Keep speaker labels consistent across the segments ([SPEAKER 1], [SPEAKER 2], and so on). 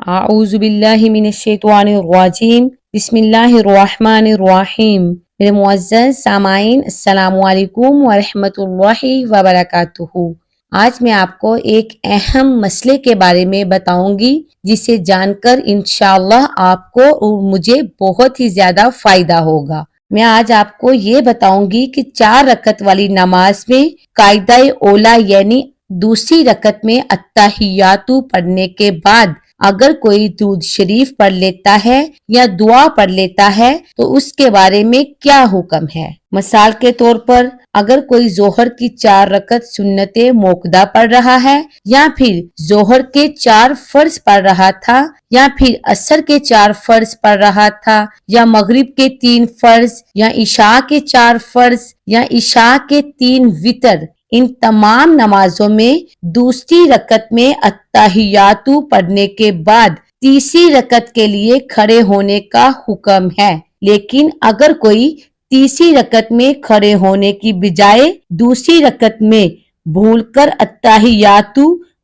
[SPEAKER 1] اعوذ باللہ من الشیطان الرجیم، بسم اللہ الرحمن الرحیم۔ میرے معزز سامعین، السلام علیکم ورحمۃ اللہ وبرکاتہ۔ آج میں آپ کو ایک اہم مسئلے کے بارے میں بتاؤں گی، جسے جان کر انشاءاللہ آپ کو اور مجھے بہت ہی زیادہ فائدہ ہوگا۔ میں آج آپ کو یہ بتاؤں گی کہ 4 رکعت والی نماز میں قاعدہ اولا یعنی دوسری رکعت میں التحیات پڑھنے کے بعد اگر کوئی درود شریف پڑھ لیتا ہے یا دعا پڑھ لیتا ہے تو اس کے بارے میں کیا حکم ہے۔ مثال کے طور پر اگر کوئی ظہر کی 4 رکعت سنت موقدہ پڑھ رہا ہے، یا پھر ظہر کے 4 فرض پڑھ رہا تھا، یا پھر عصر کے 4 فرض پڑھ رہا تھا، یا مغرب کے 3 فرض، یا عشاء کے 4 فرض، یا عشاء کے 3 وتر، ان تمام نمازوں میں دوسری رکعت میں التحیات پڑھنے کے بعد تیسری رکعت کے لیے کھڑے ہونے کا حکم ہے۔ لیکن اگر کوئی تیسری رکعت میں کھڑے ہونے کی بجائے دوسری رکعت میں بھول کر التحیات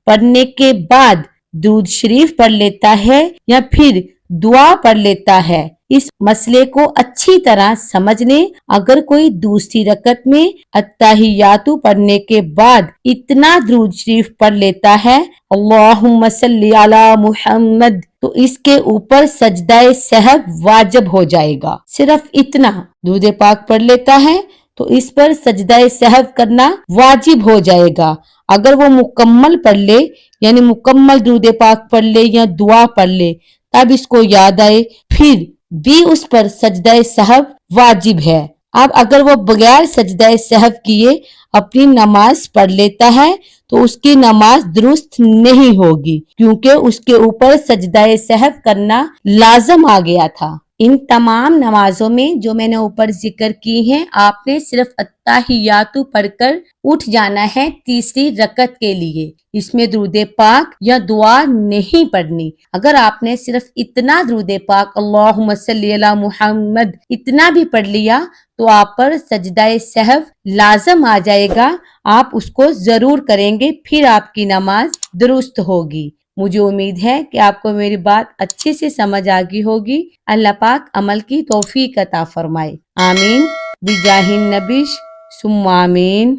[SPEAKER 1] پڑھنے کے بعد درود شریف پڑھ لیتا ہے یا پھر دعا پڑھ لیتا ہے، اس مسئلے کو اچھی طرح سمجھ لیں۔ اگر کوئی دوسری رکعت میں التحیات پڑھنے کے بعد اتنا درود شریف پڑھ لیتا ہے اللہم صلی علی محمد، تو اس کے اوپر سجدہ سہو واجب ہو جائے گا۔ صرف اتنا درود پاک پڑھ لیتا ہے تو اس پر سجدہ سہو کرنا واجب ہو جائے گا۔ اگر وہ مکمل پڑھ لے، یعنی مکمل درود پاک پڑھ لے یا دعا پڑھ لے، تب اس کو یاد آئے، پھر بھی اس پر سجدہ سہو واجب ہے۔ اب اگر وہ بغیر سجدہ سہو کیے اپنی نماز پڑھ لیتا ہے تو اس کی نماز درست نہیں ہوگی، کیونکہ اس کے اوپر سجدہ سہو کرنا لازم آ گیا تھا۔ ان تمام نمازوں میں جو میں نے اوپر ذکر کی ہیں، آپ نے صرف التحیات پڑھ کر اٹھ جانا ہے تیسری رکعت کے لیے۔ اس میں درود پاک یا دعا نہیں پڑھنی۔ اگر آپ نے صرف اتنا درود پاک اللہم صلی علی محمد اتنا بھی پڑھ لیا تو آپ پر سجدہ سہو لازم آ جائے گا، آپ اس کو ضرور کریں گے، پھر آپ کی نماز درست ہوگی۔ مجھے امید ہے کہ آپ کو میری بات اچھے سے سمجھ آ گئی ہوگی۔ اللہ پاک عمل کی توفیق عطا فرمائے۔ آمین بجاہ النبی ثم آمین۔